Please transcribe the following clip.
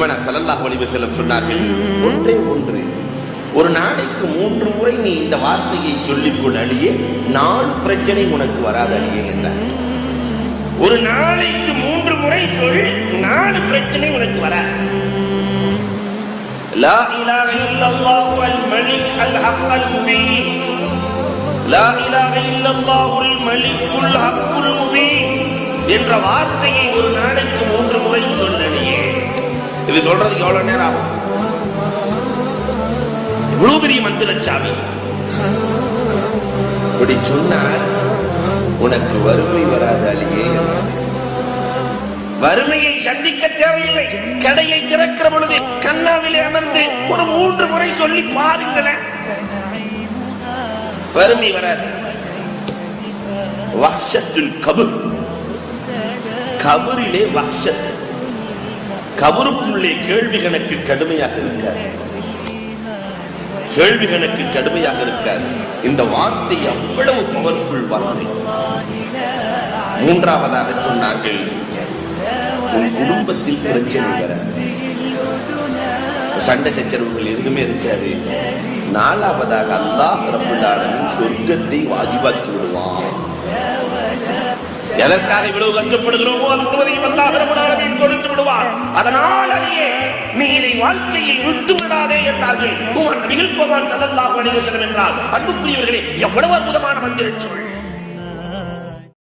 பெருமானார் ஸல்லல்லாஹு அலைஹி வஸல்லம் சொன்னார்கள், ஒன்றே ஒன்று, ஒரு நாளைக்கு 3 முறை நீ இந்த வார்த்தையை சொல்லிக்கொள் அழியே, 4 பிரச்சனை உனக்கு வராது அழியே என்றார். ஒரு நாளைக்கு 3 முறை சொல், 4 பிரச்சனை உனக்கு வராது. லா இலாஹ இல்லல்லாஹு அல் மலிக் அல் ஹக்குல் முபீன், லா இலாஹ இல்லல்லாஹு அல் மலிக்குல் ஹக்குல் முபீன் என்ற வார்த்தையை ஒரு நாளைக்கு 3 முறை சொல்லலையே. இது சொல்றதுக்கு எவ்வளவு நேரம் ஆகும்? இவ்வளவு பெரிய மந்திரச்சாமி. இப்படி சொன்னார், உனக்கு வறுமை வராது அழியே. வறுமையை சந்திக்க தேவையில்லை. கடையை திறக்கிற பொழுது கண்ணாவிலே அமர்ந்து ஒரு 3 முறை சொல்லி பாருங்களேன், வறுமை வராது. வஹ்ஷத்துல் கபர், கபரிலே வஹ்ஷத், கபருக்குள்ளே கேள்வி கணக்கு கடுமையாக இருக்காது, கேள்வி கணக்கு கடுமையாக இருக்காது. இந்த வார்த்தை அவ்வளவு பவர்ஃபுல் வார்த்தை. மூன்றாவதாக சொன்னார்கள், உன் குடும்பத்தில் பிரச்சனை வராது, சண்டை சச்சரவுகள் எதுவுமே இருக்காது. நாலாவதாக அல்லாஹ் ரப்பல் ஆலமீன் சொர்க்கத்தை வாஜிபாக்கி விடுவான். எதற்காக இவ்வளவு கஷ்டப்படுகிறோமோ அது முழுவதையும் அல்லாஹ் ரப்பல் ஆலமீன் கொடுத்து விடுவான். அதனால் அடியே நீ இதை வாழ்க்கையில் விட்டு விடாதே என்றார்கள் நபிகள் ஸல்லல்லாஹு அலைஹி வஸல்லம். என்றால் அன்புக்குரியவர்களே, எவ்வளவு அற்புதமான மந்திரச் சொல்!